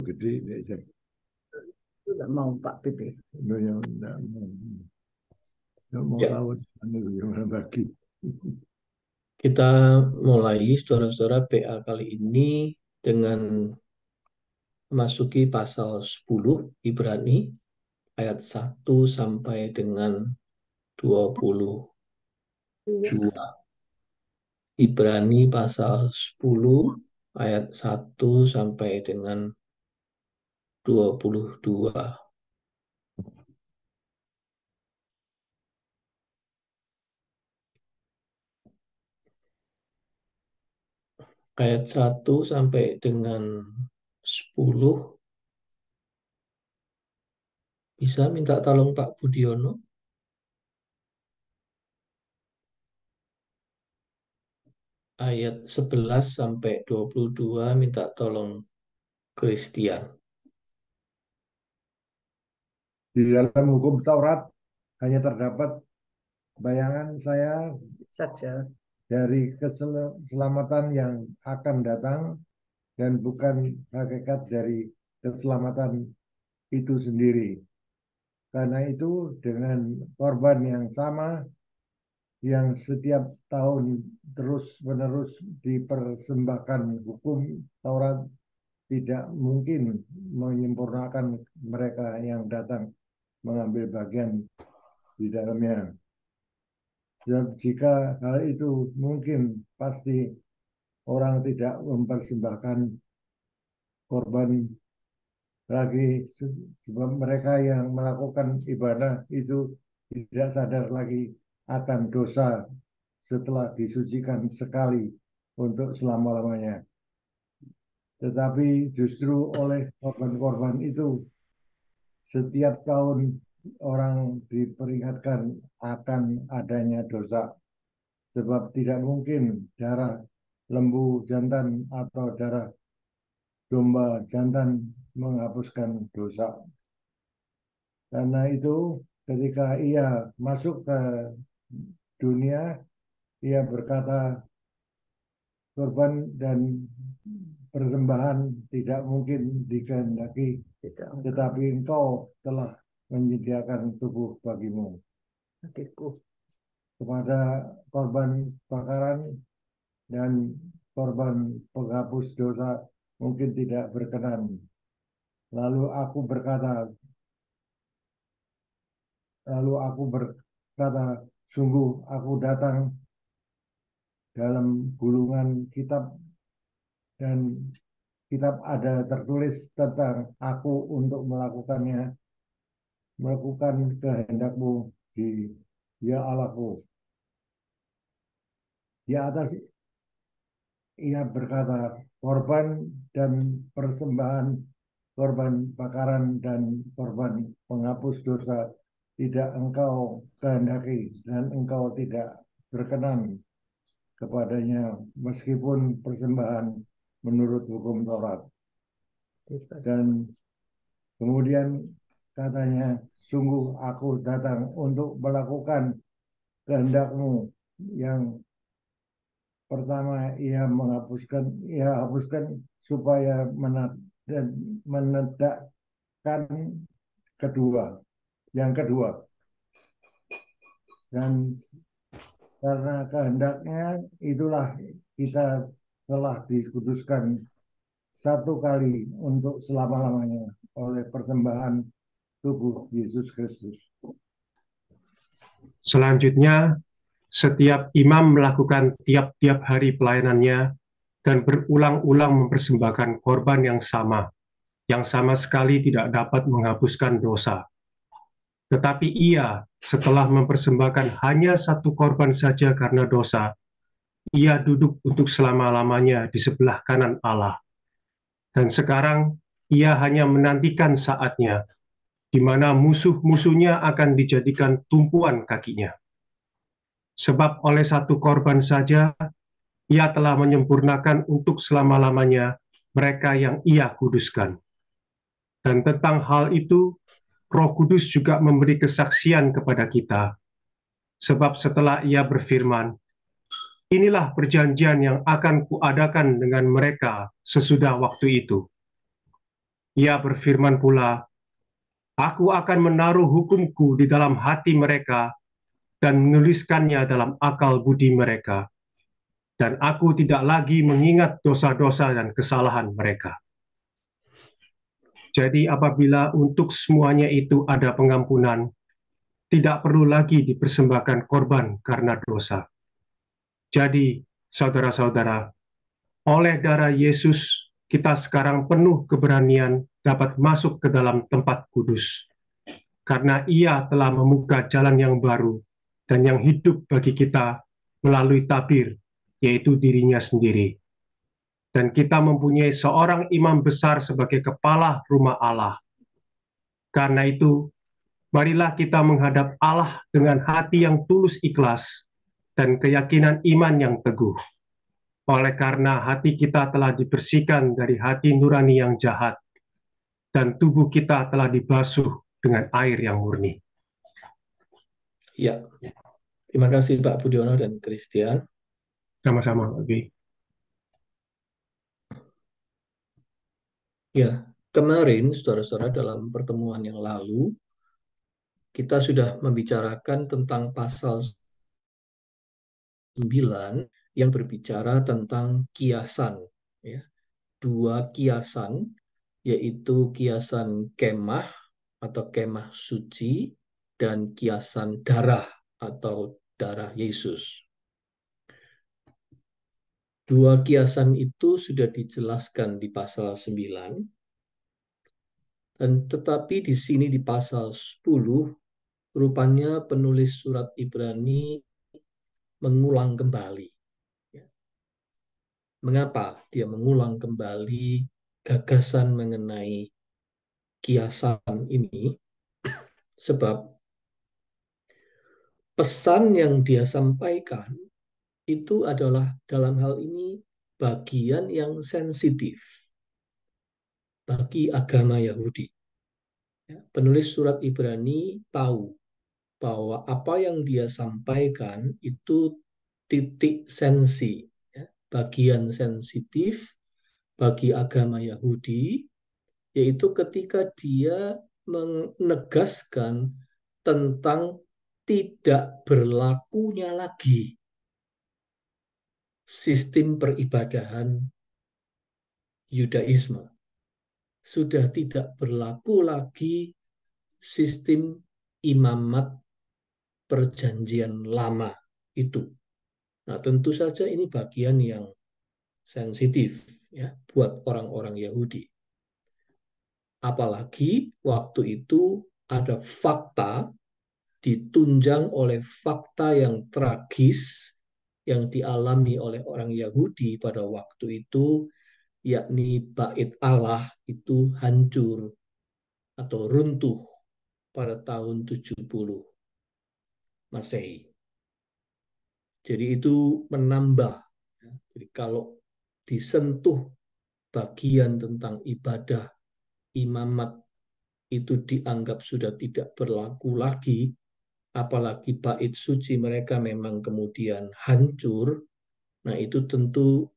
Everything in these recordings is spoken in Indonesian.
gede Tidak mau Pak Pipi. nggak mau Ya, tahu gimana bagi. kita mulai saudara-saudara PA kali ini dengan memasuki pasal 10 Ibrani ayat 1 sampai dengan 22. Ibrani pasal 10 ayat 1 sampai dengan 22. Ayat 1 sampai dengan 10. Bisa minta tolong Pak Budiono? Ayat 11 sampai 22 minta tolong Christian. Di dalam hukum Taurat hanya terdapat bayangan saya Saja. dari keselamatan yang akan datang dan bukan hakikat dari keselamatan itu sendiri. Karena itu dengan korban yang sama yang setiap tahun terus-menerus dipersembahkan, hukum Taurat tidak mungkin menyempurnakan mereka yang datang mengambil bagian di dalamnya. Dan jika hal itu mungkin, pasti orang tidak mempersembahkan korban lagi, sebab mereka yang melakukan ibadah itu tidak sadar lagi akan dosa setelah disucikan sekali untuk selama-lamanya. Tetapi justru oleh korban-korban itu setiap tahun orang diperingatkan akan adanya dosa, sebab tidak mungkin darah lembu jantan atau darah domba jantan menghapuskan dosa. Karena itu ketika ia masuk ke dunia, ia berkata, korban dan persembahan tidak mungkin dikehendaki, tetapi engkau telah menyediakan tubuh bagimu. Bagiku. Kepada korban bakaran dan korban penghapus dosa mungkin tidak berkenan. Lalu aku berkata, sungguh aku datang dalam gulungan kitab, dan kitab ada tertulis tentang aku untuk melakukan kehendakmu di ya Allahku. Di atas ia berkata, korban dan persembahan, korban bakaran dan korban penghapus dosa tidak engkau kehendaki dan engkau tidak berkenan kepadanya, meskipun persembahan menurut hukum Taurat. Dan kemudian katanya, sungguh aku datang untuk melakukan kehendakmu. Yang pertama ia hapuskan supaya menegakkan yang kedua. Dan karena kehendaknya itulah kita telah dikuduskan satu kali untuk selama-lamanya oleh persembahan tubuh Yesus Kristus. Selanjutnya, setiap imam melakukan tiap-tiap hari pelayanannya dan berulang-ulang mempersembahkan korban yang sama sekali tidak dapat menghapuskan dosa. Tetapi ia, setelah mempersembahkan hanya satu korban saja karena dosa, ia duduk untuk selama-lamanya di sebelah kanan Allah. Dan sekarang ia hanya menantikan saatnya, di mana musuh-musuhnya akan dijadikan tumpuan kakinya. Sebab oleh satu korban saja, ia telah menyempurnakan untuk selama-lamanya mereka yang ia kuduskan. Dan tentang hal itu, Roh Kudus juga memberi kesaksian kepada kita. Sebab setelah ia berfirman, inilah perjanjian yang akan kuadakan dengan mereka sesudah waktu itu. Ia berfirman pula, Aku akan menaruh hukumku di dalam hati mereka dan menuliskannya dalam akal budi mereka. Dan aku tidak lagi mengingat dosa-dosa dan kesalahan mereka. Jadi apabila untuk semuanya itu ada pengampunan, tidak perlu lagi dipersembahkan korban karena dosa. Jadi, saudara-saudara, oleh darah Yesus, kita sekarang penuh keberanian dapat masuk ke dalam tempat kudus. Karena Ia telah membuka jalan yang baru dan yang hidup bagi kita melalui tabir, yaitu dirinya sendiri. Dan kita mempunyai seorang imam besar sebagai kepala rumah Allah. Karena itu, marilah kita menghadap Allah dengan hati yang tulus ikhlas dan keyakinan iman yang teguh. Oleh karena hati kita telah dibersihkan dari hati nurani yang jahat, dan tubuh kita telah dibasuh dengan air yang murni. Ya, terima kasih Pak Budiono dan Christian. Sama-sama, Abi. Ya, kemarin saudara-saudara dalam pertemuan yang lalu, kita sudah membicarakan tentang pasal 9 yang berbicara tentang kiasan. Ya. Dua kiasan, yaitu kiasan kemah atau kemah suci dan kiasan darah atau darah Yesus. Dua kiasan itu sudah dijelaskan di pasal 9, dan tetapi di sini di pasal 10, rupanya penulis surat Ibrani mengulang kembali. Mengapa dia mengulang kembali gagasan mengenai kiasan ini? Sebab pesan yang dia sampaikan itu adalah dalam hal ini bagian yang sensitif bagi agama Yahudi. Penulis surat Ibrani tahu bahwa apa yang dia sampaikan itu titik sensi, bagian sensitif bagi agama Yahudi, yaitu ketika dia menegaskan tentang tidak berlakunya lagi sistem peribadahan Yudaisme. Sudah tidak berlaku lagi sistem imamat perjanjian lama itu. Nah, tentu saja ini bagian yang sensitif ya buat orang-orang Yahudi. Apalagi waktu itu ada fakta ditunjang oleh fakta yang tragis yang dialami oleh orang Yahudi pada waktu itu, yakni bait Allah itu hancur atau runtuh pada tahun 70 Masehi. Jadi itu menambah. Jadi kalau disentuh bagian tentang ibadah imamat itu dianggap sudah tidak berlaku lagi, apalagi bait suci mereka memang kemudian hancur, nah itu tentu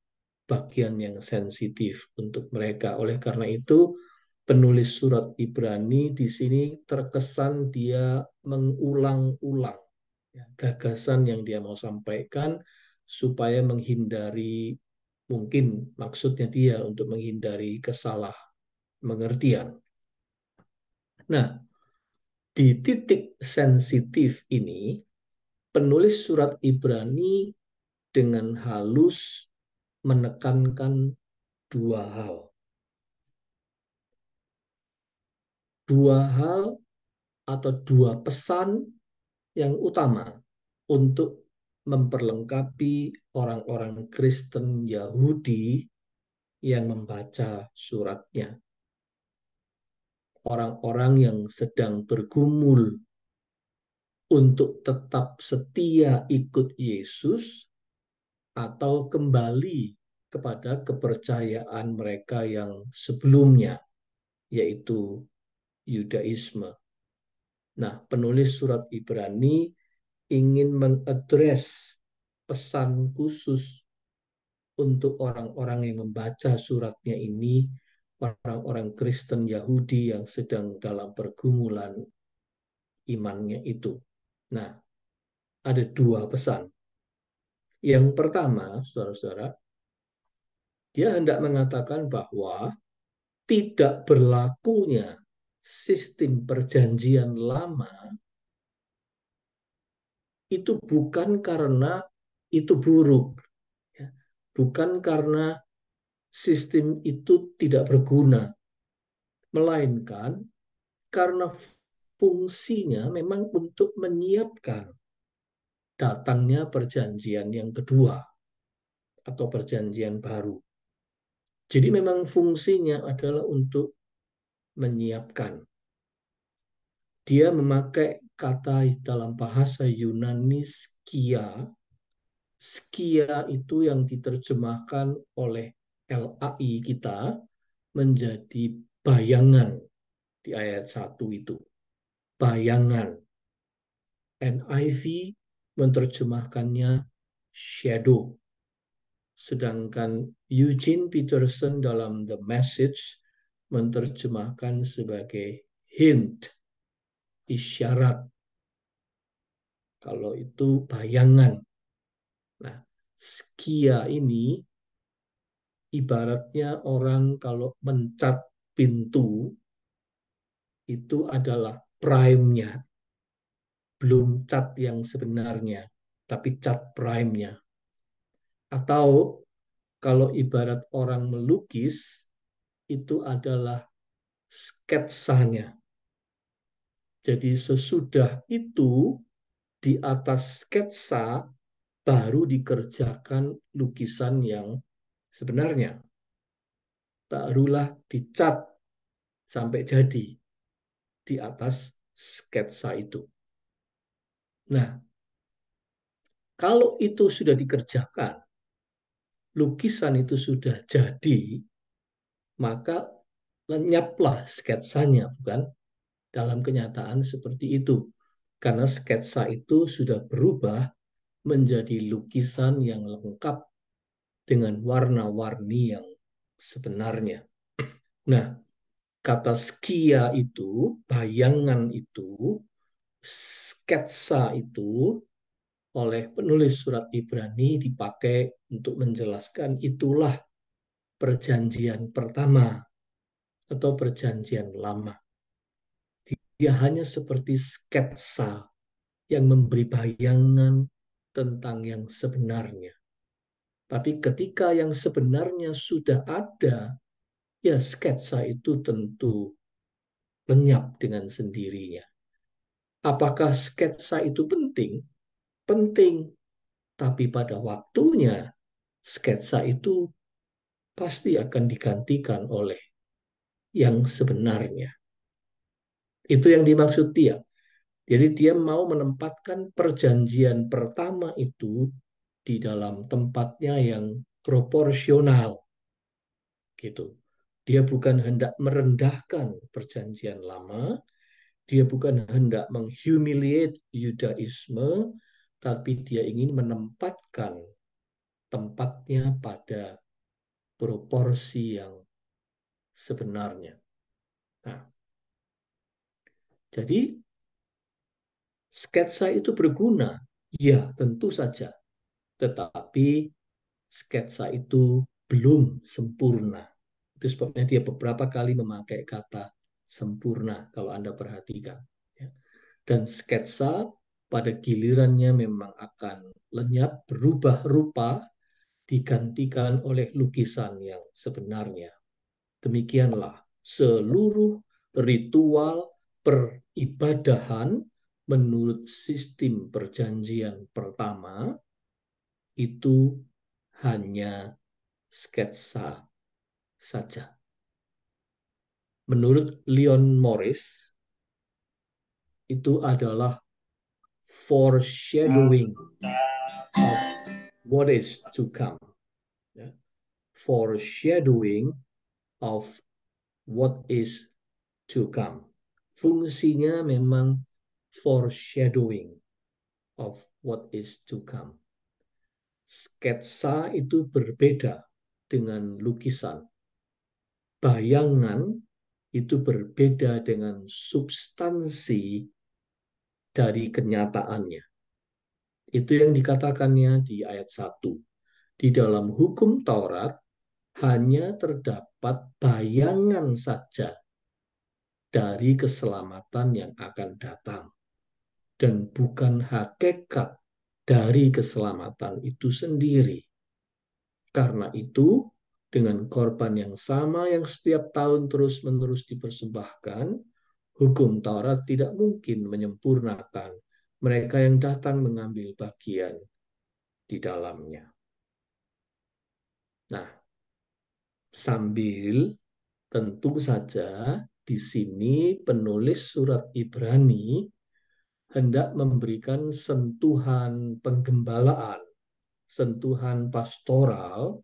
bagian yang sensitif untuk mereka. Oleh karena itu, penulis surat Ibrani di sini terkesan dia mengulang-ulang gagasan yang dia mau sampaikan supaya menghindari, mungkin maksudnya dia untuk menghindari kesalah pengertian. Nah, di titik sensitif ini, penulis surat Ibrani dengan halus menekankan dua hal. Dua hal atau dua pesan yang utama untuk memperlengkapi orang-orang Kristen Yahudi yang membaca suratnya. Orang-orang yang sedang bergumul untuk tetap setia ikut Yesus atau kembali kepada kepercayaan mereka yang sebelumnya, yaitu Yudaisme. Nah, penulis surat Ibrani ingin mengadres pesan khusus untuk orang-orang yang membaca suratnya ini orang-orang Kristen Yahudi yang sedang dalam pergumulan imannya itu. Nah, ada dua pesan. Yang pertama, saudara-saudara, dia hendak mengatakan bahwa tidak berlakunya sistem perjanjian lama itu bukan karena itu buruk, ya. Bukan karena sistem itu tidak berguna, melainkan karena fungsinya memang untuk menyiapkan datangnya perjanjian yang kedua atau perjanjian baru. Jadi memang fungsinya adalah untuk menyiapkan. Dia memakai kata dalam bahasa Yunani skia. Skia itu yang diterjemahkan oleh LAI kita menjadi bayangan di ayat 1 itu. Bayangan. NIV menerjemahkannya shadow. Sedangkan Eugene Peterson dalam The Message menerjemahkan sebagai hint, isyarat. Kalau itu bayangan. Nah, skia ini ibaratnya orang kalau mencat pintu itu adalah prime-nya. Belum cat yang sebenarnya, tapi cat prime-nya. Atau kalau ibarat orang melukis, itu adalah sketsanya. Jadi sesudah itu, di atas sketsa, baru dikerjakan lukisan yang sebenarnya. Barulah dicat sampai jadi di atas sketsa itu. Nah, kalau itu sudah dikerjakan, lukisan itu sudah jadi, maka lenyaplah sketsanya, bukan? Dalam kenyataan seperti itu. Karena sketsa itu sudah berubah menjadi lukisan yang lengkap dengan warna-warni yang sebenarnya. Nah, kata skia itu, bayangan itu, sketsa itu, oleh penulis surat Ibrani dipakai untuk menjelaskan itulah perjanjian pertama atau perjanjian lama. Dia hanya seperti sketsa yang memberi bayangan tentang yang sebenarnya. Tapi ketika yang sebenarnya sudah ada, ya sketsa itu tentu lenyap dengan sendirinya. Apakah sketsa itu penting? Penting. Tapi pada waktunya, sketsa itu pasti akan digantikan oleh yang sebenarnya. Itu yang dimaksud dia. Jadi dia mau menempatkan perjanjian pertama itu di dalam tempatnya yang proporsional. Gitu. Dia bukan hendak merendahkan perjanjian lama, dia bukan hendak menghumiliate Yudaisme, tapi dia ingin menempatkan tempatnya pada proporsi yang sebenarnya. Nah, jadi sketsa itu berguna, ya tentu saja. Tetapi sketsa itu belum sempurna. Itu sebabnya dia beberapa kali memakai kata sempurna kalau Anda perhatikan. Dan sketsa pada gilirannya memang akan lenyap, berubah rupa, digantikan oleh lukisan yang sebenarnya. Demikianlah seluruh ritual peribadahan menurut sistem perjanjian pertama itu hanya sketsa saja. Menurut Leon Morris, itu adalah foreshadowing of what is to come. Foreshadowing of what is to come. Fungsinya memang foreshadowing of what is to come. Sketsa itu berbeda dengan lukisan. bayangan itu berbeda dengan substansi dari kenyataannya. Itu yang dikatakannya di ayat 1. Di dalam hukum Taurat hanya terdapat bayangan saja dari keselamatan yang akan datang, dan bukan hakikat dari keselamatan itu sendiri. Karena itu, dengan korban yang sama yang setiap tahun terus-menerus dipersembahkan, hukum Taurat tidak mungkin menyempurnakan mereka yang datang mengambil bagian di dalamnya. Nah, sambil tentu saja di sini penulis surat Ibrani hendak memberikan sentuhan penggembalaan, sentuhan pastoral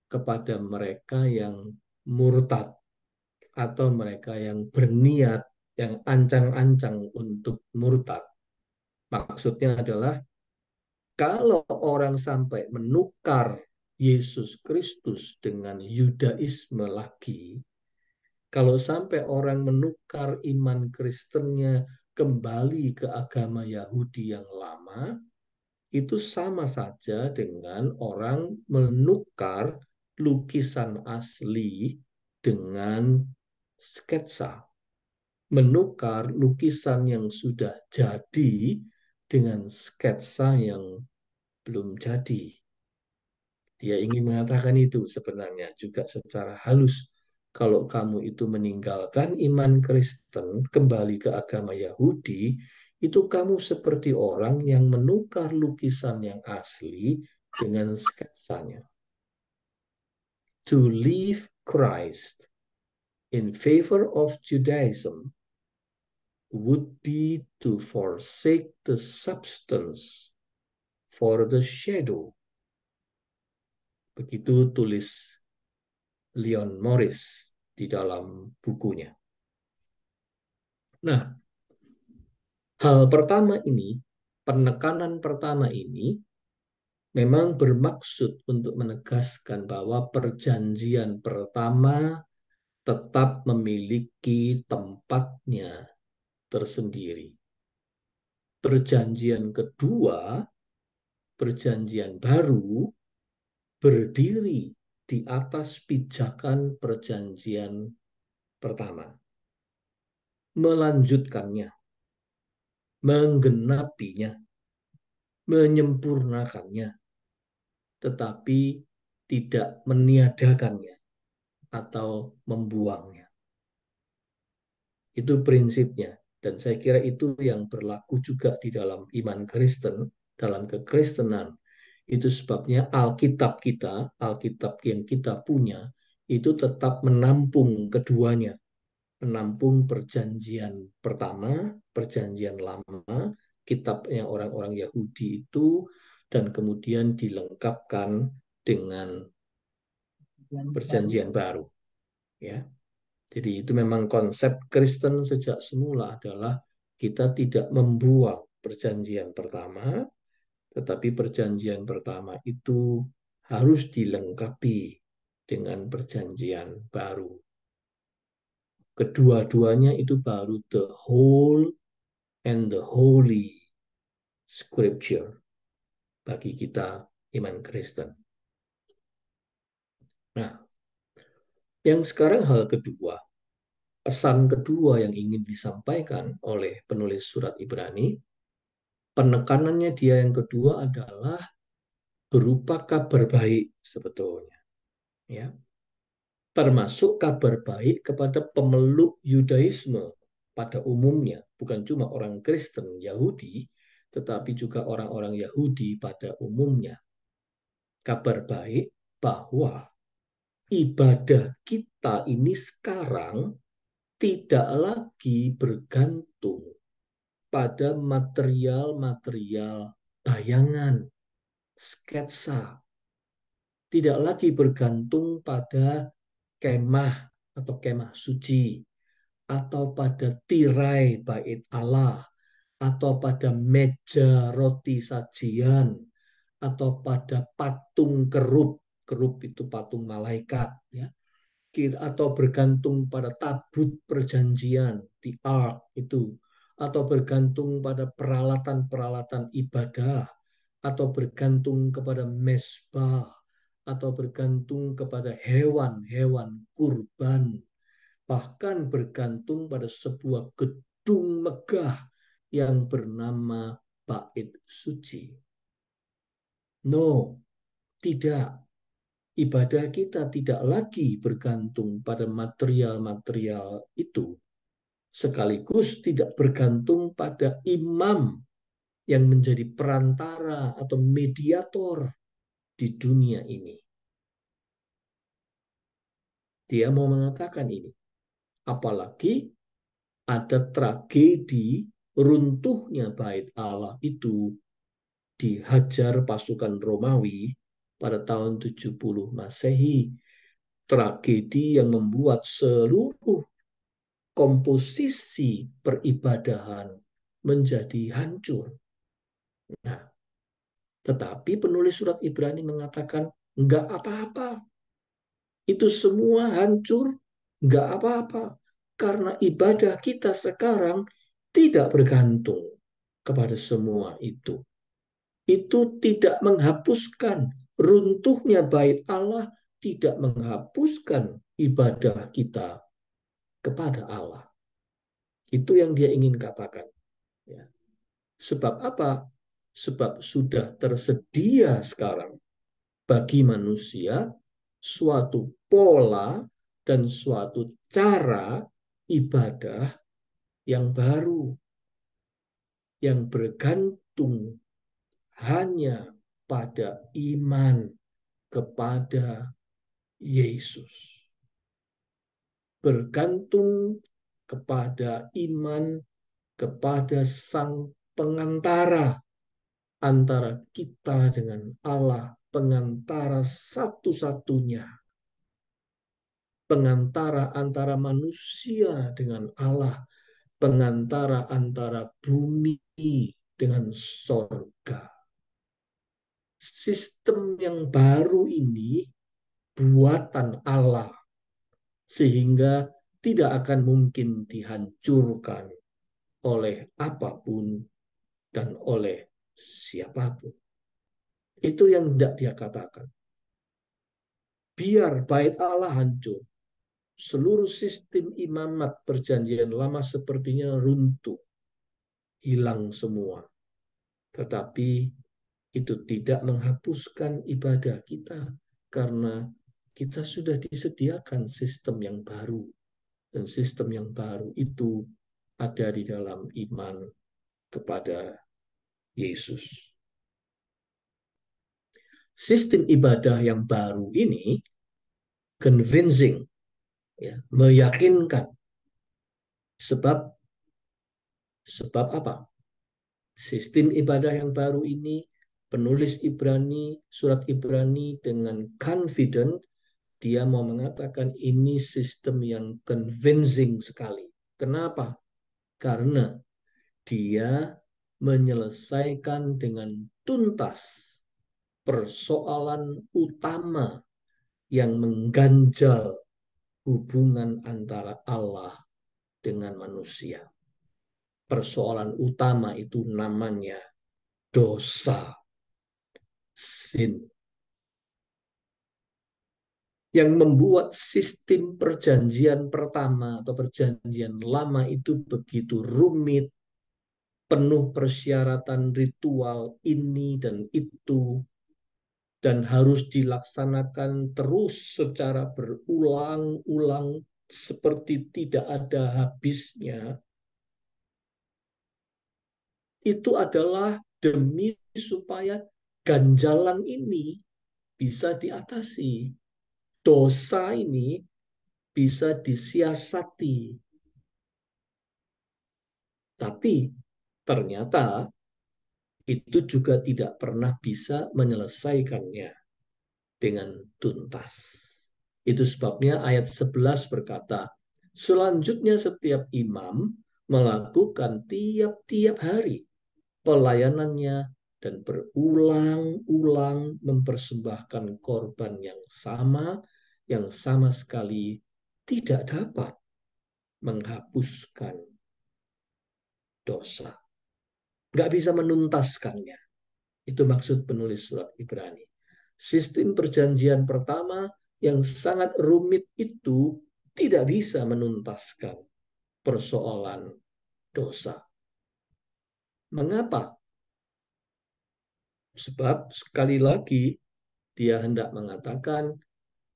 kepada mereka yang murtad atau mereka yang berniat, yang ancang-ancang untuk murtad. Maksudnya adalah kalau orang sampai menukar Yesus Kristus dengan Yudaisme lagi, kalau sampai orang menukar iman Kristennya kembali ke agama Yahudi yang lama, itu sama saja dengan orang menukar lukisan asli dengan sketsa. Menukar lukisan yang sudah jadi dengan sketsa yang belum jadi. Dia ingin mengatakan itu sebenarnya juga secara halus. Kalau kamu itu meninggalkan iman Kristen, kembali ke agama Yahudi, itu kamu seperti orang yang menukar lukisan yang asli dengan sketsanya. To leave Christ in favor of Judaism would be to forsake the substance for the shadow. Begitu tulis Leon Morris di dalam bukunya. Nah, hal pertama ini, penekanan pertama ini, memang bermaksud untuk menegaskan bahwa perjanjian pertama tetap memiliki tempatnya tersendiri. Perjanjian kedua, perjanjian baru, berdiri di atas pijakan perjanjian pertama. Melanjutkannya, menggenapinya, menyempurnakannya, tetapi tidak meniadakannya atau membuangnya. Itu prinsipnya. Dan saya kira itu yang berlaku juga di dalam iman Kristen, dalam kekristenan. Itu sebabnya Alkitab kita, Alkitab yang kita punya, itu tetap menampung keduanya. Menampung perjanjian pertama, perjanjian lama, kitabnya orang-orang Yahudi itu, dan kemudian dilengkapkan dengan perjanjian baru. Ya. Jadi itu memang konsep Kristen sejak semula adalah kita tidak membuang perjanjian pertama, tetapi perjanjian pertama itu harus dilengkapi dengan perjanjian baru. Kedua-duanya itu baru the whole and the holy scripture bagi kita iman Kristen. Nah, yang sekarang hal kedua, pesan kedua yang ingin disampaikan oleh penulis surat Ibrani, penekanannya dia yang kedua adalah berupa kabar baik sebetulnya. Ya. Termasuk kabar baik kepada pemeluk Yudaisme pada umumnya, bukan cuma orang Kristen Yahudi, tetapi juga orang-orang Yahudi pada umumnya. Kabar baik bahwa ibadah kita ini sekarang tidak lagi bergantung pada material-material bayangan, sketsa. Tidak lagi bergantung pada kemah atau kemah suci, atau pada tirai bait Allah, atau pada meja roti sajian, atau pada patung kerup. Kerup itu patung malaikat. Ya. atau bergantung pada tabut perjanjian di ark itu, atau bergantung pada peralatan-peralatan ibadah, atau bergantung kepada mezbah, atau bergantung kepada hewan-hewan kurban, bahkan bergantung pada sebuah gedung megah yang bernama Bait Suci. No, tidak. Ibadah kita tidak lagi bergantung pada material-material itu, sekaligus tidak bergantung pada imam yang menjadi perantara atau mediator di dunia ini. Dia mau mengatakan ini. Apalagi ada tragedi runtuhnya bait Allah itu dihajar pasukan Romawi pada tahun 70 Masehi. Tragedi yang membuat seluruh komposisi peribadahan menjadi hancur. Nah, tetapi penulis surat Ibrani mengatakan, enggak apa-apa. Itu semua hancur, enggak apa-apa. Karena ibadah kita sekarang tidak bergantung kepada semua itu. Itu tidak menghapuskan runtuhnya bait Allah, tidak menghapuskan ibadah kita kepada Allah. Itu yang dia ingin katakan. Ya. Sebab apa? Sebab sudah tersedia sekarang bagi manusia suatu pola dan suatu cara ibadah yang baru, yang bergantung hanya pada iman kepada Yesus. Bergantung kepada iman kepada Sang Pengantara antara kita dengan Allah, pengantara satu-satunya, pengantara antara manusia dengan Allah, pengantara antara bumi dengan sorga. Sistem yang baru ini buatan Allah, sehingga tidak akan mungkin dihancurkan oleh apapun dan oleh siapapun. Itu yang tidak dia katakan. Biar bait Allah hancur, seluruh sistem imamat perjanjian lama sepertinya runtuh, hilang semua. Tetapi itu tidak menghapuskan ibadah kita, karena kita sudah disediakan sistem yang baru. Dan sistem yang baru itu ada di dalam iman kepada Yesus. Sistem ibadah yang baru ini convincing, ya, meyakinkan. Sebab apa? Sistem ibadah yang baru ini, penulis Ibrani, surat Ibrani dengan confident, dia mau mengatakan ini sistem yang convincing sekali. Kenapa? Karena dia menyelesaikan dengan tuntas persoalan utama yang mengganjal hubungan antara Allah dengan manusia. Persoalan utama itu namanya dosa, sin. Yang membuat sistem perjanjian pertama atau perjanjian lama itu begitu rumit, penuh persyaratan ritual ini dan itu, dan harus dilaksanakan terus secara berulang-ulang seperti tidak ada habisnya. Itu adalah demi supaya ganjalan ini bisa diatasi. Dosa ini bisa disiasati. Tapi ternyata itu juga tidak pernah bisa menyelesaikannya dengan tuntas. Itu sebabnya ayat 11 berkata, selanjutnya setiap imam melakukan tiap-tiap hari pelayanannya dan berulang-ulang mempersembahkan korban yang sama sekali tidak dapat menghapuskan dosa. Nggak bisa menuntaskannya. Itu maksud penulis surat Ibrani. Sistem perjanjian pertama yang sangat rumit itu tidak bisa menuntaskan persoalan dosa. Mengapa? Sebab sekali lagi dia hendak mengatakan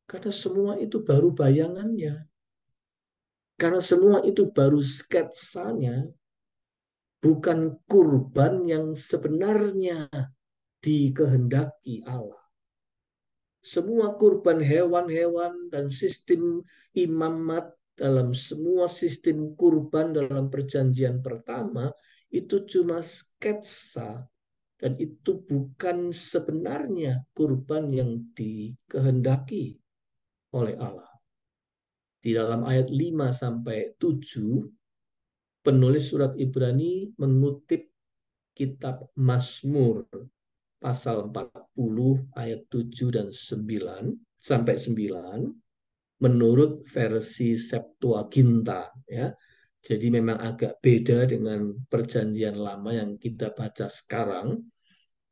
karena semua itu baru bayangannya. Karena semua itu baru sketsanya, bukan kurban yang sebenarnya dikehendaki Allah. Semua kurban hewan-hewan dan sistem imamat dalam semua sistem kurban dalam perjanjian pertama itu cuma sketsa dan itu bukan sebenarnya kurban yang dikehendaki oleh Allah. Di dalam ayat 5 sampai 7 penulis surat Ibrani mengutip kitab Mazmur pasal 40 ayat 7 dan 9 sampai 9 menurut versi Septuaginta ya. Jadi memang agak beda dengan perjanjian lama yang kita baca sekarang.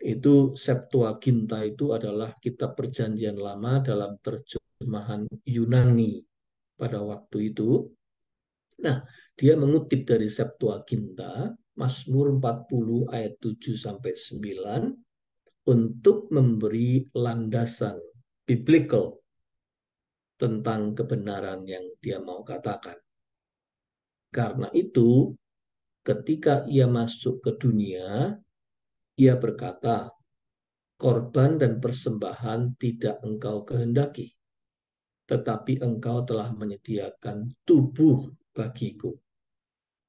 Itu Septuaginta itu adalah kitab perjanjian lama dalam terjemahan Yunani pada waktu itu. Nah, dia mengutip dari Septuaginta Mazmur 40 ayat 7 sampai 9 untuk memberi landasan biblical tentang kebenaran yang dia mau katakan. Karena itu, ketika ia masuk ke dunia, ia berkata, korban dan persembahan tidak engkau kehendaki, tetapi engkau telah menyediakan tubuh bagiku.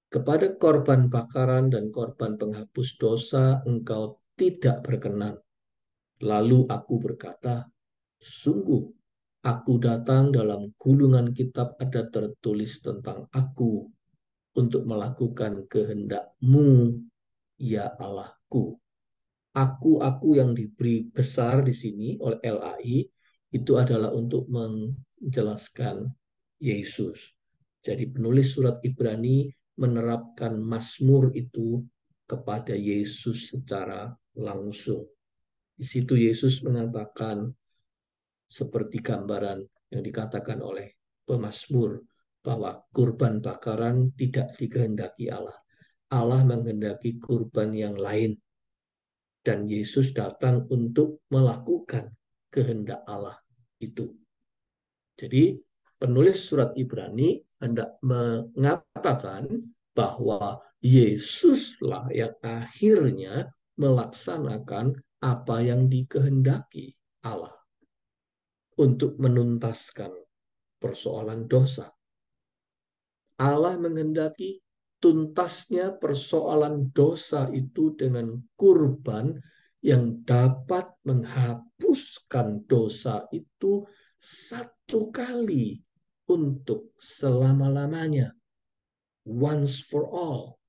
Kepada korban bakaran dan korban penghapus dosa engkau tidak berkenan. Lalu aku berkata, sungguh aku datang dalam gulungan kitab ada tertulis tentang aku untuk melakukan kehendak-Mu, ya Allahku. Aku yang diberi besar di sini oleh LAI itu adalah untuk menjelaskan Yesus. Jadi penulis surat Ibrani menerapkan Mazmur itu kepada Yesus secara langsung. Di situ Yesus mengatakan seperti gambaran yang dikatakan oleh pemazmur bahwa kurban bakaran tidak dikehendaki Allah. Allah menghendaki kurban yang lain. Dan Yesus datang untuk melakukan kehendak Allah itu. Jadi penulis surat Ibrani hendak mengatakan bahwa Yesuslah yang akhirnya melaksanakan apa yang dikehendaki Allah untuk menuntaskan persoalan dosa. Allah menghendaki tuntasnya persoalan dosa itu dengan kurban yang dapat menghapuskan dosa itu satu kali untuk selama-lamanya. Once for all.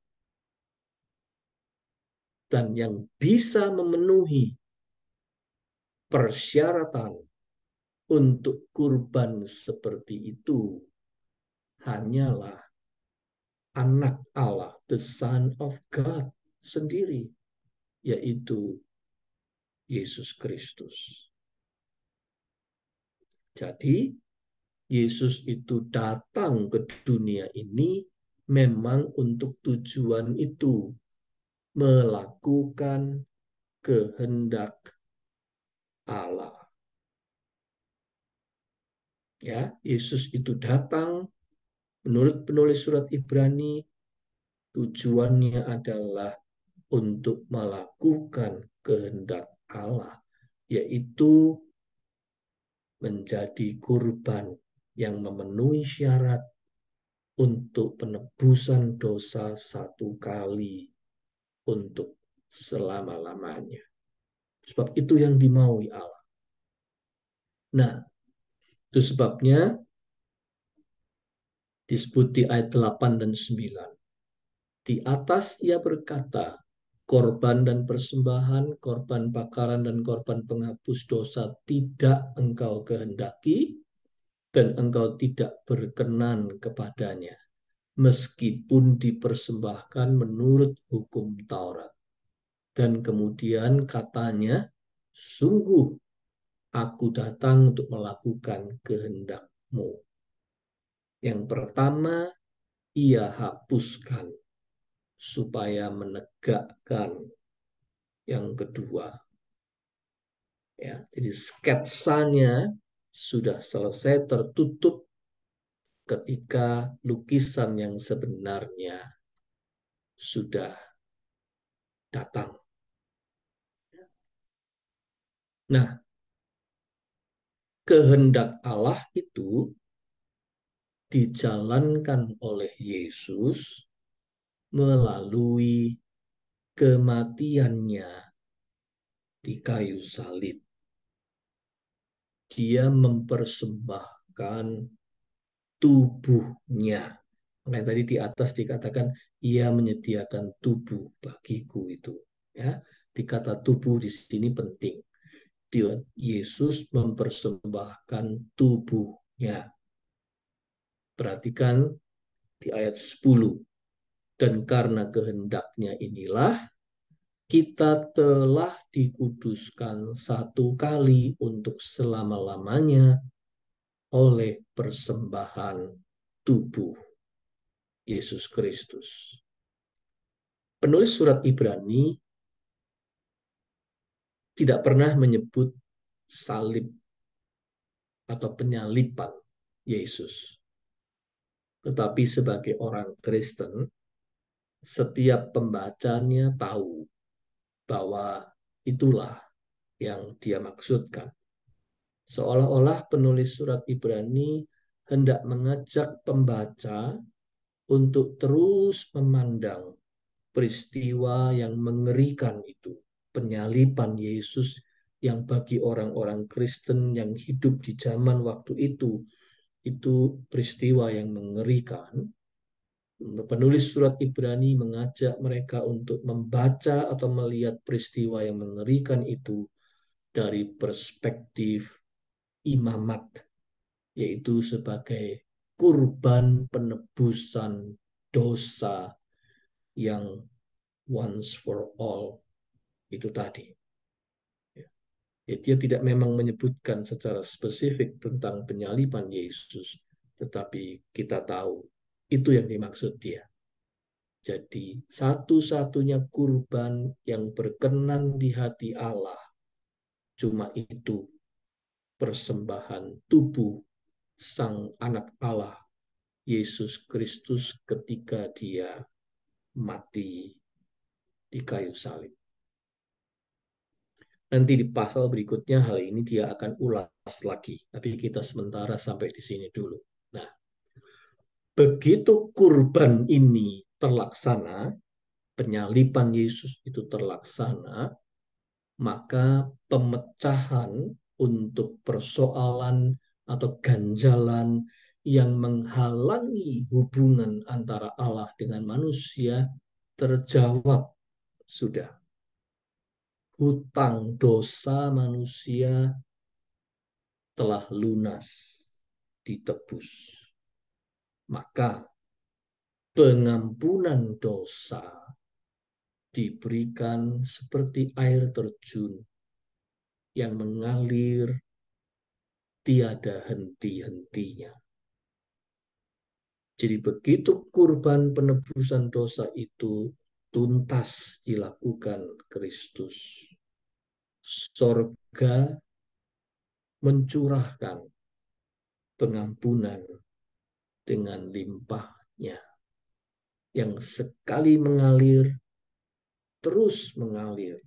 Dan yang bisa memenuhi persyaratan untuk kurban seperti itu hanyalah anak Allah, the Son of God sendiri, yaitu Yesus Kristus. Jadi, Yesus itu datang ke dunia ini memang untuk tujuan itu, melakukan kehendak Allah. Ya, Yesus itu datang menurut penulis surat Ibrani tujuannya adalah untuk melakukan kehendak Allah, yaitu menjadi kurban yang memenuhi syarat untuk penebusan dosa satu kali untuk selama-lamanya. Sebab itu yang dimaui Allah. Nah, itu sebabnya disebut di ayat 8 dan 9. Di atas ia berkata, korban dan persembahan, korban bakaran dan korban penghapus dosa tidak engkau kehendaki, dan engkau tidak berkenan kepadanya, meskipun dipersembahkan menurut hukum Taurat. Dan kemudian katanya, sungguh aku datang untuk melakukan kehendak-Mu. Yang pertama, ia hapuskan supaya menegakkan yang kedua. Ya, jadi sketsanya sudah selesai tertutup ketika lukisan yang sebenarnya sudah datang. Nah, kehendak Allah itu dijalankan oleh Yesus melalui kematiannya di kayu salib. Dia mempersembahkan tubuhnya. Makanya tadi di atas dikatakan ia menyediakan tubuh bagiku itu. Ya, di kata tubuh di sini penting. Yesus mempersembahkan tubuhnya. Perhatikan di ayat 10. Dan karena kehendaknya inilah kita telah dikuduskan satu kali untuk selama-lamanya oleh persembahan tubuh Yesus Kristus. Penulis surat Ibrani tidak pernah menyebut salib atau penyaliban Yesus. Tetapi sebagai orang Kristen, setiap pembacanya tahu bahwa itulah yang dia maksudkan. Seolah-olah penulis surat Ibrani hendak mengajak pembaca untuk terus memandang peristiwa yang mengerikan itu, penyaliban Yesus yang bagi orang-orang Kristen yang hidup di zaman waktu itu peristiwa yang mengerikan. Penulis surat Ibrani mengajak mereka untuk membaca atau melihat peristiwa yang mengerikan itu dari perspektif imamat, yaitu sebagai kurban penebusan dosa yang once for all itu tadi. Dia tidak memang menyebutkan secara spesifik tentang penyaliban Yesus, tetapi kita tahu itu yang dimaksud dia. Jadi satu-satunya kurban yang berkenan di hati Allah cuma itu, persembahan tubuh Sang Anak Allah Yesus Kristus ketika dia mati di kayu salib. Nanti di pasal berikutnya hal ini dia akan ulas lagi. Tapi kita sementara sampai di sini dulu. Nah, begitu kurban ini terlaksana, penyaliban Yesus itu terlaksana, maka pemecahan untuk persoalan atau ganjalan yang menghalangi hubungan antara Allah dengan manusia terjawab sudah. Hutang dosa manusia telah lunas, ditebus. Maka pengampunan dosa diberikan seperti air terjun yang mengalir tiada henti-hentinya. Jadi begitu kurban penebusan dosa itu tuntas dilakukan Kristus, sorga mencurahkan pengampunan dengan limpahnya yang sekali mengalir, terus mengalir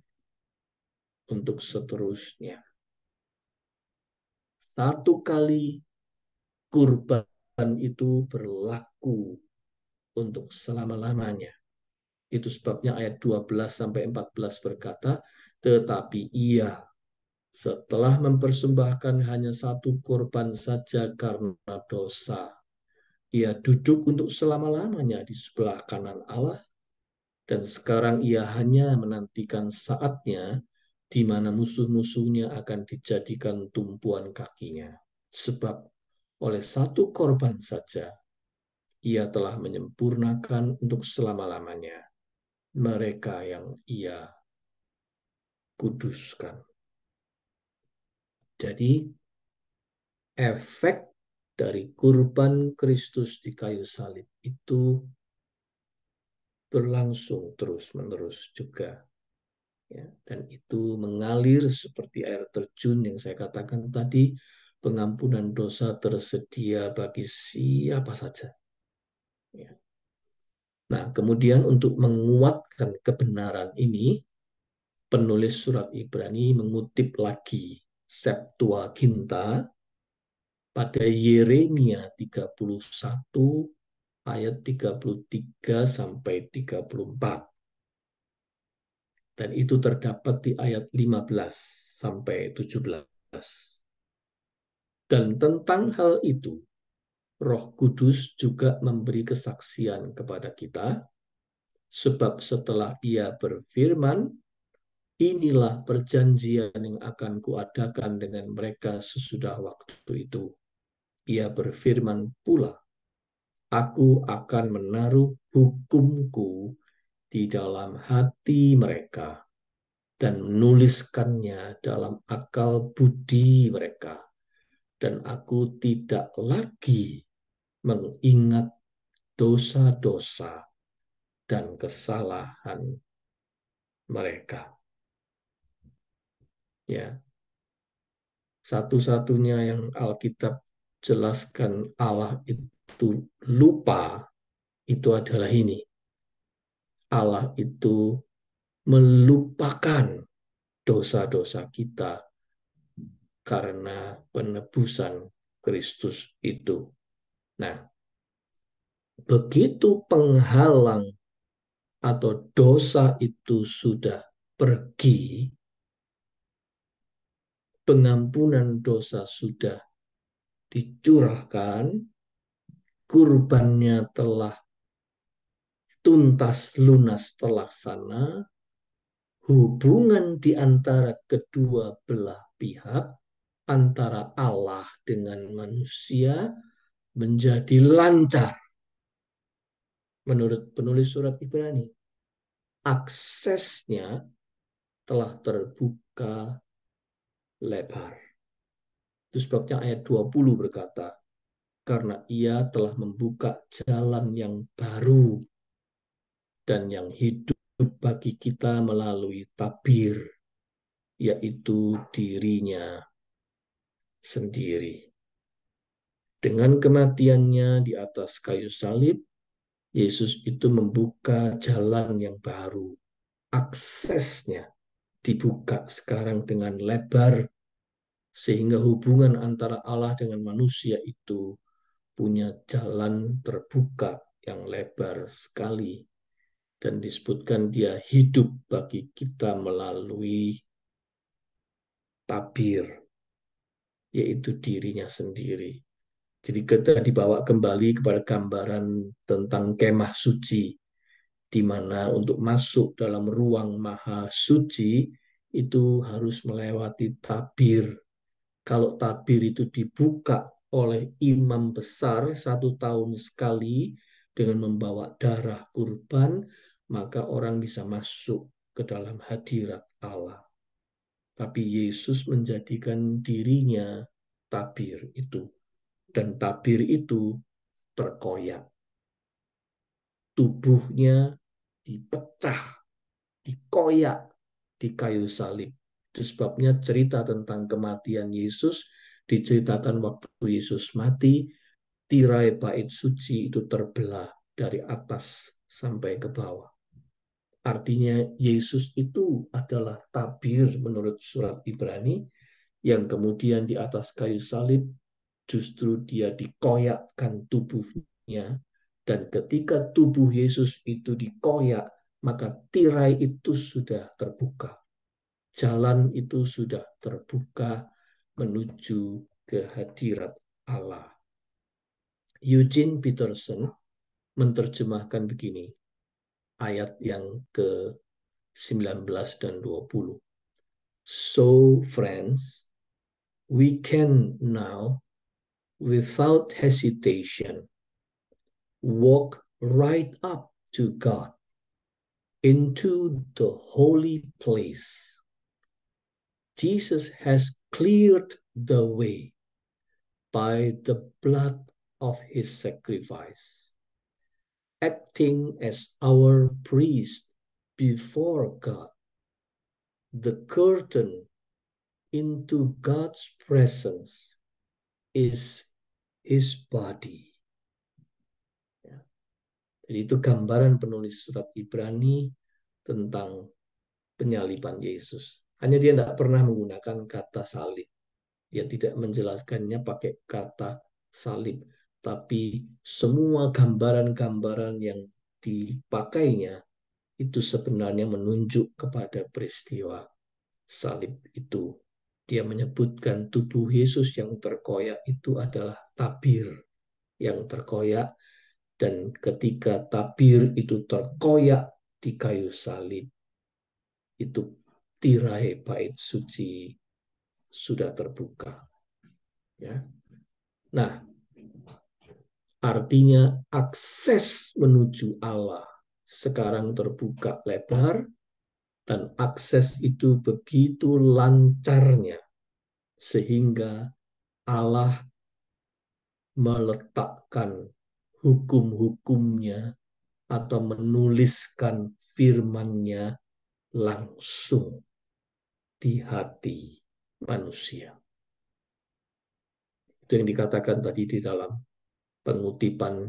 untuk seterusnya. Satu kali kurban itu berlaku untuk selama-lamanya. Itu sebabnya ayat 12-14 berkata, tetapi ia setelah mempersembahkan hanya satu korban saja karena dosa, ia duduk untuk selama-lamanya di sebelah kanan Allah, dan sekarang ia hanya menantikan saatnya di mana musuh-musuhnya akan dijadikan tumpuan kakinya. Sebab oleh satu korban saja, ia telah menyempurnakan untuk selama-lamanya mereka yang ia kuduskan. Jadi, efek dari kurban Kristus di kayu salib itu berlangsung terus-menerus juga. Ya, dan itu mengalir seperti air terjun yang saya katakan tadi, pengampunan dosa tersedia bagi siapa saja. Ya. Nah, kemudian untuk menguatkan kebenaran ini, penulis surat Ibrani mengutip lagi Septuaginta pada Yeremia 31 ayat 33 sampai 34. Dan itu terdapat di ayat 15 sampai 17. Dan tentang hal itu, Roh Kudus juga memberi kesaksian kepada kita, sebab setelah Ia berfirman, inilah perjanjian yang akan kuadakan dengan mereka sesudah waktu itu. Ia berfirman pula, aku akan menaruh hukumku di dalam hati mereka dan menuliskannya dalam akal budi mereka. Dan aku tidak lagi mengingat dosa-dosa dan kesalahan mereka. Ya, satu-satunya yang Alkitab jelaskan Allah itu lupa, itu adalah ini. Allah itu melupakan dosa-dosa kita karena penebusan Kristus itu. Nah, begitu penghalang atau dosa itu sudah pergi, pengampunan dosa sudah dicurahkan, kurbannya telah tuntas lunas terlaksana, hubungan di antara kedua belah pihak, antara Allah dengan manusia, menjadi lancar. Menurut penulis surat Ibrani, aksesnya telah terbuka lebar. Itu sebabnya ayat 20 berkata, karena ia telah membuka jalan yang baru dan yang hidup bagi kita melalui tabir, yaitu dirinya sendiri. Dengan kematiannya di atas kayu salib, Yesus itu membuka jalan yang baru. Aksesnya dibuka sekarang dengan lebar, sehingga hubungan antara Allah dengan manusia itu punya jalan terbuka yang lebar sekali. Dan disebutkan dia hidup bagi kita melalui tabir, yaitu dirinya sendiri. Jadi kita dibawa kembali kepada gambaran tentang kemah suci, di mana untuk masuk dalam ruang maha suci itu harus melewati tabir. Kalau tabir itu dibuka oleh imam besar 1 tahun sekali dengan membawa darah kurban, maka orang bisa masuk ke dalam hadirat Allah. Tapi Yesus menjadikan dirinya tabir itu. Dan tabir itu terkoyak. Tubuhnya dipecah, dikoyak di kayu salib. Itu sebabnya cerita tentang kematian Yesus diceritakan waktu Yesus mati, tirai bait suci itu terbelah dari atas sampai ke bawah. Artinya Yesus itu adalah tabir menurut surat Ibrani, yang kemudian di atas kayu salib justru dia dikoyakkan tubuhnya, dan ketika tubuh Yesus itu dikoyak, maka tirai itu sudah terbuka. Jalan itu sudah terbuka menuju ke hadirat Allah. Eugene Peterson menerjemahkan begini, ayat yang ke-19 dan 20. So, friends, we can now without hesitation, walk right up to God into the holy place. Jesus has cleared the way by the blood of his sacrifice, acting as our priest before God. The curtain into God's presence is his body. Jadi itu gambaran penulis surat Ibrani tentang penyaliban Yesus. Hanya dia tidak pernah menggunakan kata salib. Dia tidak menjelaskannya pakai kata salib. Tapi semua gambaran-gambaran yang dipakainya itu sebenarnya menunjuk kepada peristiwa salib itu. Dia menyebutkan tubuh Yesus yang terkoyak itu adalah tabir yang terkoyak, dan ketika tabir itu terkoyak di kayu salib, itu tirai bait suci sudah terbuka. Ya. Nah, artinya akses menuju Allah sekarang terbuka lebar, dan akses itu begitu lancarnya sehingga Allah meletakkan hukum-hukumnya atau menuliskan firman-Nya langsung di hati manusia. Itu yang dikatakan tadi di dalam pengutipan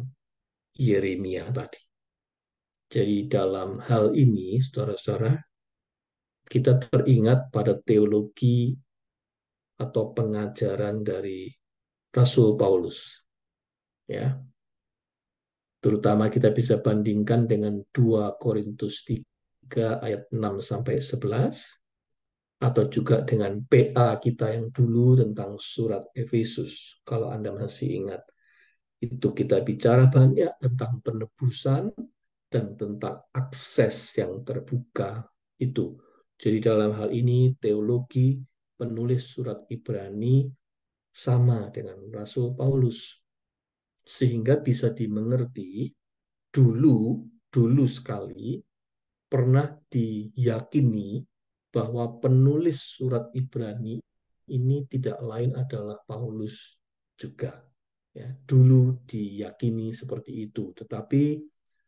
Yeremia tadi. Jadi dalam hal ini, saudara-saudara, kita teringat pada teologi atau pengajaran dari Rasul Paulus. Ya. Terutama kita bisa bandingkan dengan 2 Korintus 3 ayat 6 sampai 11, atau juga dengan PA kita yang dulu tentang surat Efesus. Kalau Anda masih ingat, itu kita bicara banyak tentang penebusan dan tentang akses yang terbuka itu. Jadi dalam hal ini teologi penulis surat Ibrani sama dengan Rasul Paulus, sehingga bisa dimengerti dulu sekali pernah diyakini bahwa penulis surat Ibrani ini tidak lain adalah Paulus juga. Ya, dulu diyakini seperti itu, tetapi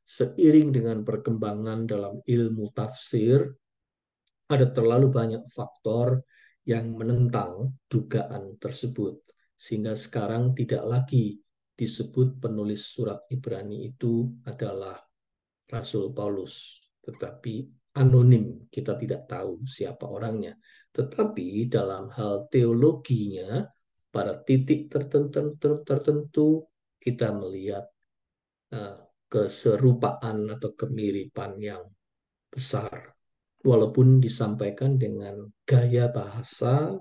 seiring dengan perkembangan dalam ilmu tafsir, ada terlalu banyak faktor yang menentang dugaan tersebut, sehingga sekarang tidak lagi disebut penulis surat Ibrani itu adalah Rasul Paulus, tetapi anonim, kita tidak tahu siapa orangnya. Tetapi dalam hal teologinya, pada titik tertentu kita melihat keserupaan atau kemiripan yang besar. Walaupun disampaikan dengan gaya bahasa,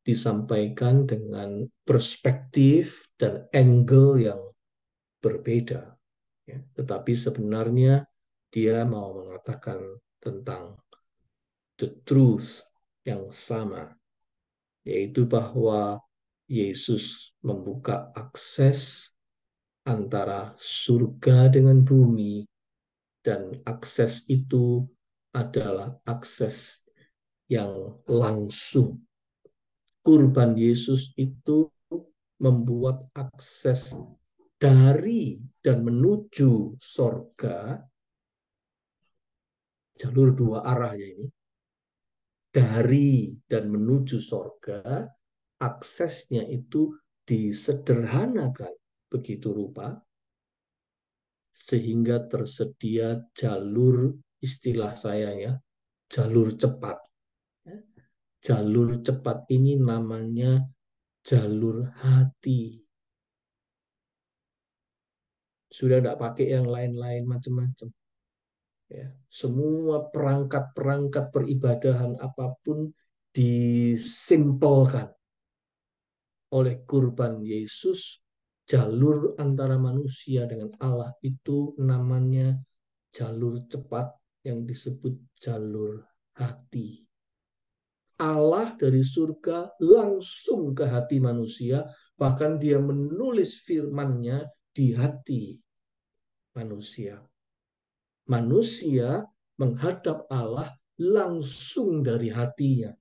disampaikan dengan perspektif dan angle yang berbeda. Ya, tetapi sebenarnya dia mau mengatakan tentang the truth yang sama, yaitu bahwa Yesus membuka akses antara surga dengan bumi, dan akses itu adalah akses yang langsung. Kurban Yesus itu membuat akses dari dan menuju sorga, jalur 2 arah ya ini, dari dan menuju sorga, aksesnya itu disederhanakan begitu rupa, sehingga tersedia jalur, istilah saya ya, jalur cepat. Jalur cepat ini namanya jalur hati. Sudah tidak pakai yang lain-lain macam-macam. Ya, semua perangkat-perangkat peribadahan apapun disimpelkan oleh kurban Yesus. Jalur antara manusia dengan Allah itu namanya jalur cepat yang disebut jalur hati. Allah dari surga langsung ke hati manusia, bahkan dia menulis firman-Nya di hati manusia. Manusia menghadap Allah langsung dari hatinya.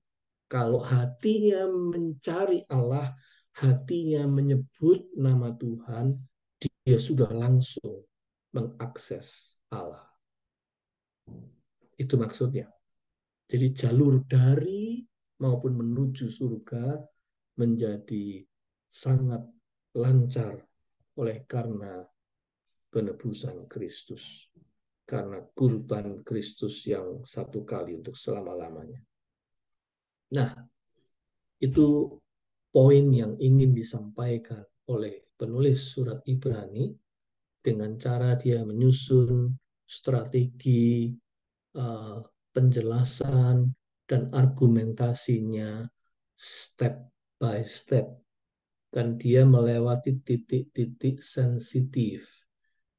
Kalau hatinya mencari Allah, hatinya menyebut nama Tuhan, dia sudah langsung mengakses Allah. Itu maksudnya. Jadi jalur dari maupun menuju surga menjadi sangat lancar oleh karena penebusan Kristus. Karena kurban Kristus yang satu kali untuk selama-lamanya. Nah, itu poin yang ingin disampaikan oleh penulis surat Ibrani dengan cara dia menyusun strategi penjelasan dan argumentasinya step by step. Dan dia melewati titik-titik sensitif.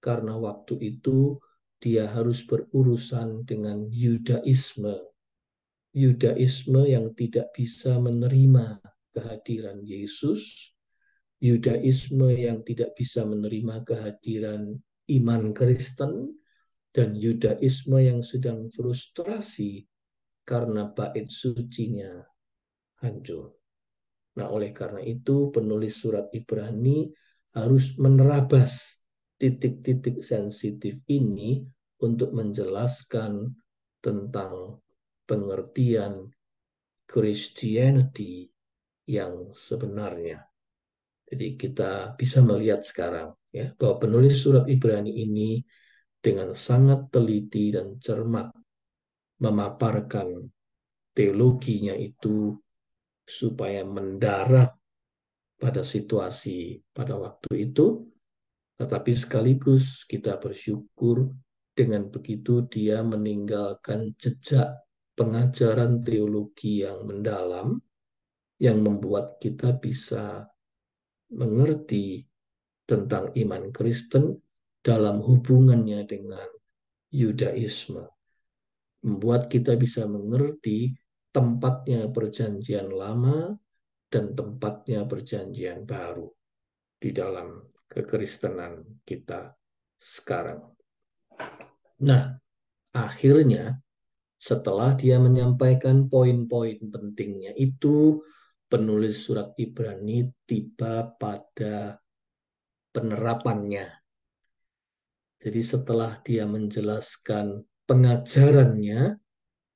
Karena waktu itu dia harus berurusan dengan Yudaisme. Yudaisme yang tidak bisa menerima kehadiran Yesus, Yudaisme yang tidak bisa menerima kehadiran iman Kristen, dan Yudaisme yang sedang frustrasi karena bait sucinya hancur. Nah, oleh karena itu penulis surat Ibrani harus menerabas titik-titik sensitif ini untuk menjelaskan tentang pengertian Christianity yang sebenarnya. Jadi kita bisa melihat sekarang ya bahwa penulis surat Ibrani ini dengan sangat teliti dan cermat memaparkan teologinya itu supaya mendarat pada situasi pada waktu itu, tetapi sekaligus kita bersyukur dengan begitu dia meninggalkan jejak pengajaran teologi yang mendalam yang membuat kita bisa mengerti tentang iman Kristen dalam hubungannya dengan Yudaisme. Membuat kita bisa mengerti tempatnya perjanjian lama dan tempatnya perjanjian baru di dalam kekristenan kita sekarang. Nah, akhirnya setelah dia menyampaikan poin-poin pentingnya itu, penulis surat Ibrani tiba pada penerapannya. Jadi setelah dia menjelaskan pengajarannya,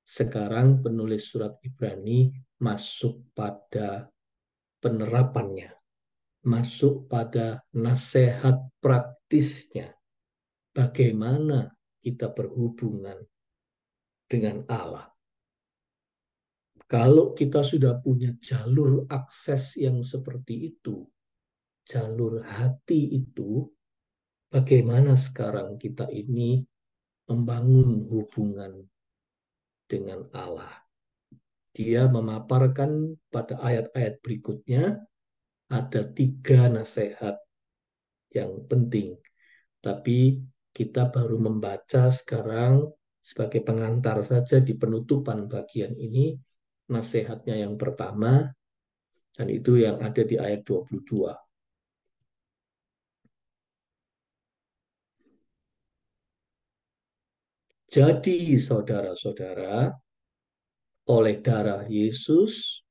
sekarang penulis surat Ibrani masuk pada penerapannya, masuk pada nasihat praktisnya. Bagaimana kita berhubungan dengan Allah. Kalau kita sudah punya jalur akses yang seperti itu, jalur hati itu, bagaimana sekarang kita ini membangun hubungan dengan Allah. Dia memaparkan pada ayat-ayat berikutnya ada 3 nasihat yang penting. Tapi kita baru membaca sekarang sebagai pengantar saja di penutupan bagian ini nasihatnya yang pertama, dan itu yang ada di ayat 22. Jadi saudara-saudara, oleh darah Yesus,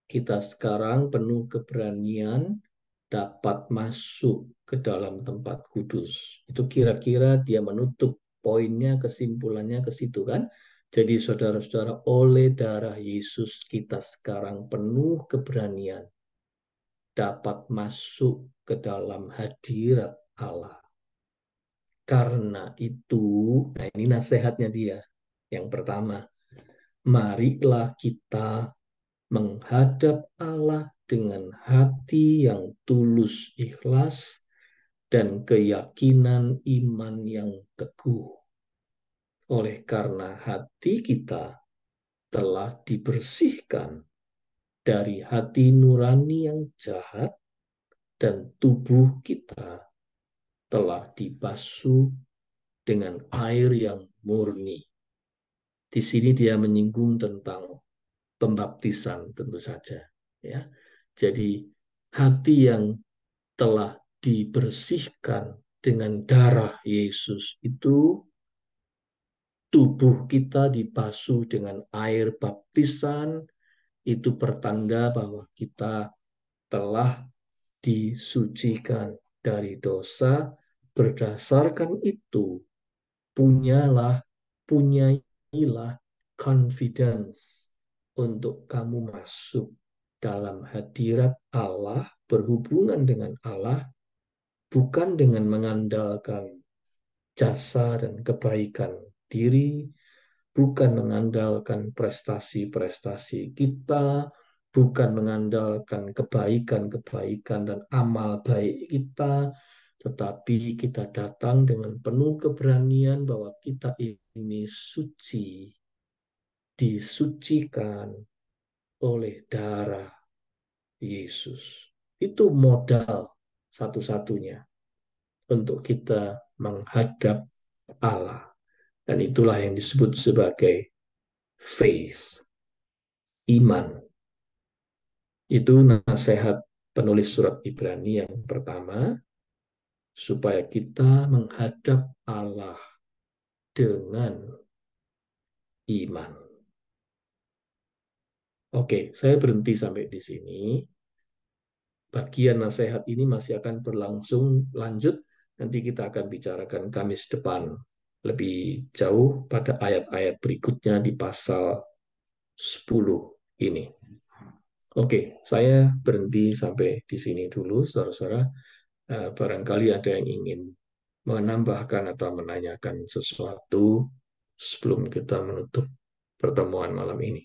kita sekarang penuh keberanian dapat masuk ke dalam tempat kudus. Itu kira-kira dia menutup poinnya, kesimpulannya ke situ kan. Jadi saudara-saudara, oleh darah Yesus kita sekarang penuh keberanian dapat masuk ke dalam hadirat Allah. Karena itu, nah ini nasihatnya dia. Yang pertama, marilah kita menghadap Allah dengan hati yang tulus ikhlas dan keyakinan iman yang teguh. Oleh karena hati kita telah dibersihkan dari hati nurani yang jahat dan tubuh kita telah dibasuh dengan air yang murni. Di sini dia menyinggung tentang pembaptisan tentu saja, ya. Jadi hati yang telah dibersihkan dengan darah Yesus itu, tubuh kita dibasuh dengan air baptisan, itu pertanda bahwa kita telah disucikan dari dosa. Berdasarkan itu, punyailah confidence untuk kamu masuk dalam hadirat Allah, berhubungan dengan Allah, bukan dengan mengandalkan jasa dan kebaikan diri, bukan mengandalkan prestasi-prestasi kita, bukan mengandalkan kebaikan-kebaikan dan amal baik kita, tetapi kita datang dengan penuh keberanian bahwa kita ini suci, disucikan oleh darah Yesus. Itu modal satu-satunya untuk kita menghadap Allah. Dan itulah yang disebut sebagai faith, iman. Itu nasihat penulis surat Ibrani yang pertama, supaya kita menghadap Allah dengan iman. Oke, saya berhenti sampai di sini. Bagian nasihat ini masih akan berlangsung lanjut. Nanti kita akan bicarakan Kamis depan lebih jauh pada ayat-ayat berikutnya di pasal 10 ini. Oke, saya berhenti sampai di sini dulu, saudara-saudara. Barangkali ada yang ingin menambahkan atau menanyakan sesuatu sebelum kita menutup pertemuan malam ini.